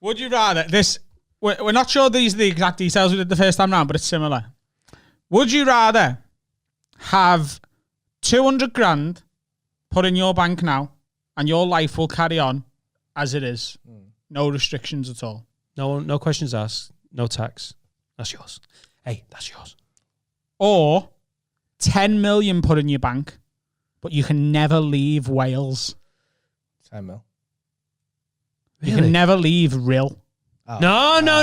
Would you rather this? We're not sure these are the exact details we did the first time round, but it's similar. Would you rather have 200 grand put in your bank now, and your life will carry on as it is, no restrictions at all? No questions asked, no tax. That's yours. Hey, that's yours. Or 10 million put in your bank, but you can never leave Wales. 10 mil. You can never leave Rill. Oh. No. No,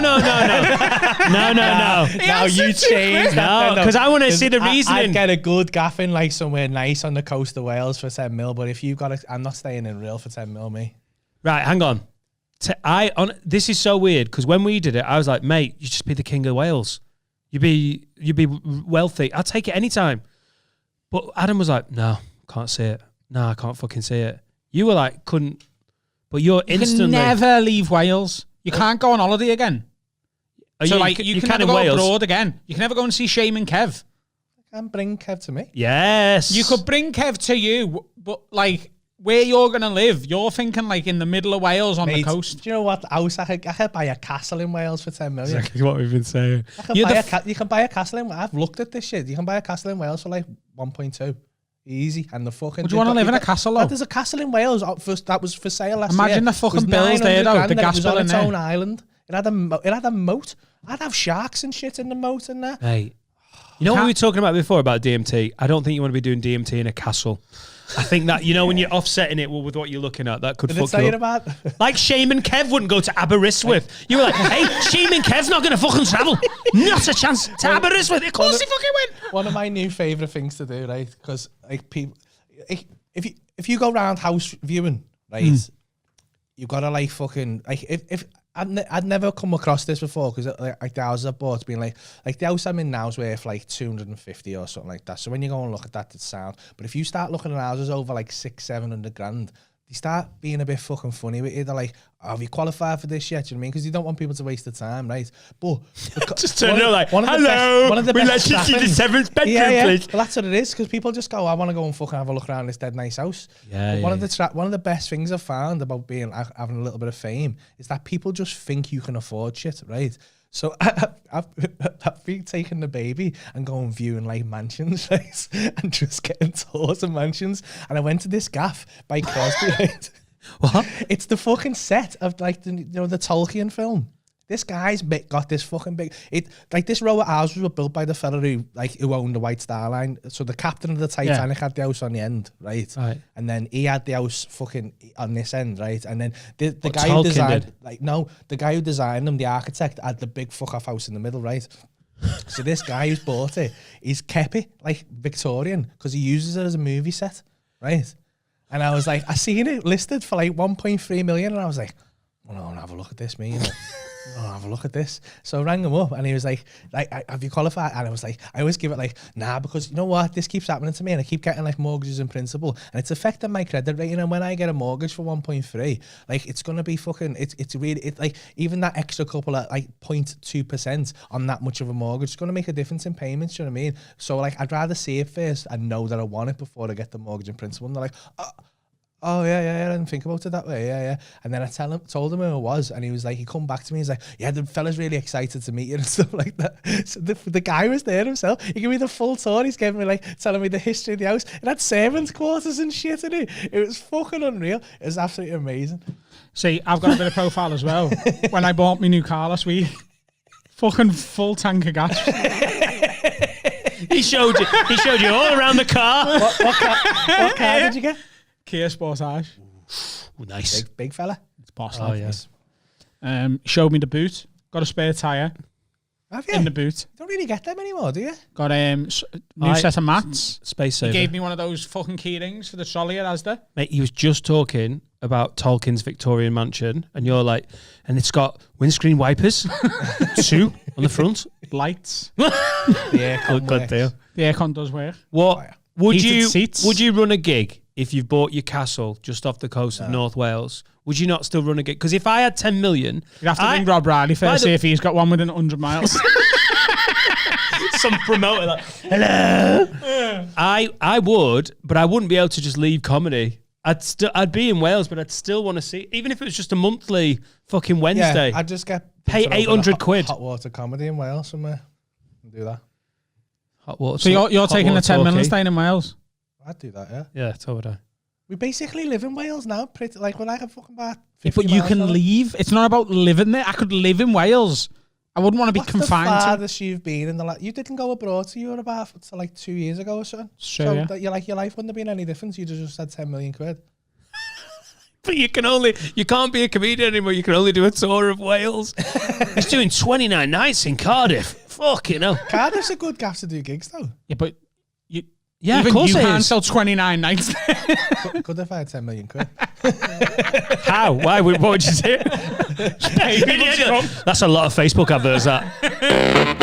you changed that. No, because I want to see the reasoning. I'd get a good gaffing like somewhere nice on the coast of Wales for 10 mil, but if you've got I'm not staying in Rill for 10 mil, me. Right, hang on. This is so weird because when we did it, I was like, mate, you just be the king of Wales. You'd be wealthy. I'll take it anytime. But Adam was like, no, can't see it. No, I can't fucking see it. You were like, couldn't. But you're instantly. You can never leave Wales. You can't go on holiday again. So you can never go abroad again. You can never go and see Shame and Kev. I can bring Kev to me. Yes. You could bring Kev to you, but like where you're going to live, you're thinking like in the middle of Wales on the coast. Do you know what? I could buy a castle in Wales for 10 million. Exactly what we've been saying. You can buy a castle in I've looked at this shit. You can buy a castle in Wales for like 1.2. Easy. And the fucking. Would you want to live in a castle though? There's a castle in Wales that was for sale last year. Imagine the fucking bills there though. The gas bill in there. It was on its own island. It had a moat. I'd have sharks and shit in the moat and that. Hey, you know what we were talking about before about DMT? I don't think you want to be doing DMT in a castle. I think that, when you're offsetting it with what you're looking at, that could fuck you up. Like Shame and Kev wouldn't go to Aberystwyth. You were like, hey, Shame and Kev's not going to fucking travel. Not a chance to Aberystwyth. Of course he fucking went. One of my new favourite things to do, right? Because like people, if you go round house viewing, right, you've got to like fucking, like if I'd never come across this before because like the houses I bought being like the house I'm in now is worth like 250 or something like that. So when you go and look at that, it's sound. But if you start looking at houses over like 600-700 grand, they start being a bit fucking funny with you. They're like, have you qualified for this yet? Do you know what I mean? Because you don't want people to waste the time, right? But just turn it like, hello, we'd like to see the seventh bedroom, please. Well, that's what it is, because people just go, I want to go and fucking have a look around this dead nice house. One of the best things I've found about having a little bit of fame is that people just think you can afford shit, right? So I've been taking the baby and going viewing like mansions, right? And just getting tours of mansions. And I went to this gaff by Crosby, right? What? It's the fucking set of like the Tolkien film. This guy's got this fucking big. This row of houses were built by the fella who owned the White Star Line. So the captain of the Titanic had the house on the end, right? And then he had the house fucking on this end, right? And then the guy who designed, the guy who designed them, the architect, had the big fuck off house in the middle, right? So this guy who's bought it, he's kept it like Victorian because he uses it as a movie set, right? And I was like, I seen it listed for like 1.3 million, and I was like, well, I want to have a look at this, me. I'll have a look at this. So I rang him up and he was like, have you qualified? And I was like, I always give it like, nah, because you know what? This keeps happening to me and I keep getting like mortgages in principle and it's affecting my credit rating. And when I get a mortgage for 1.3, like it's going to be fucking, it's really, like even that extra couple of like 0.2% on that much of a mortgage is going to make a difference in payments. You know what I mean? So like, I'd rather see it first and know that I want it before I get the mortgage in principle. And they're like, oh yeah, I didn't think about it that way, yeah. And then I told him who it was, and he was like, he come back to me, he's like, yeah, the fella's really excited to meet you and stuff like that. So the guy was there himself. He gave me the full tour. He's giving me like, telling me the history of the house. It had servants' quarters and shit in it. It was fucking unreal. It was absolutely amazing. See, I've got a bit of profile as well. When I bought my new car last week, fucking full tank of gas. He showed you all around the car. What car did you get? Kia Sportage. Ooh, nice. Big fella. It's boss. Oh, yes. Showed me the boot. Got a spare tyre. Have you? In the boot. Don't really get them anymore, do you? Got a new set of mats. Space saver. He gave me one of those fucking key rings for the trolley at Asda. Mate, he was just talking about Tolkien's Victorian mansion, and you're like, and it's got windscreen wipers, 2 on the front, lights. The aircon good deal. The aircon does work. What would Heated would you run a gig if you bought your castle just off the coast of North Wales? Would you not still run a gig? Because if I had 10 million, you'd have to ring Rob Riley first, see if he's got one within 100 miles. Some promoter like, hello. I would, but I wouldn't be able to just leave comedy I'd be in Wales, but I'd still want to see, even if it was just a monthly fucking Wednesday. Yeah, I'd just pay 800 quid. Hot water comedy in Wales somewhere and do that. Hot water. So you're taking the 10 million staying in Wales? I'd do that, yeah. Yeah, so would I. We basically live in Wales now, pretty like we're like a fucking about 50 But you miles can from it. leave. It's not about living there. I could live in Wales. I wouldn't want to be What's confined the to. farthest you've been in the you didn't go abroad to Europe after like 2 years ago or so. Sure, so yeah. that your life wouldn't have been any different. You'd have just had 10 million quid. But you can't be a comedian anymore. You can only do a tour of Wales. He's doing 29 nights in Cardiff. Fuck, you know. Cardiff's a good gaff to do gigs though. Yeah, but Yeah, even of course you it can't is. sell 29 nights. Could if I had 10 million quid. How? Why? What would you say? Pay people to come. That's a lot of Facebook adverts, that.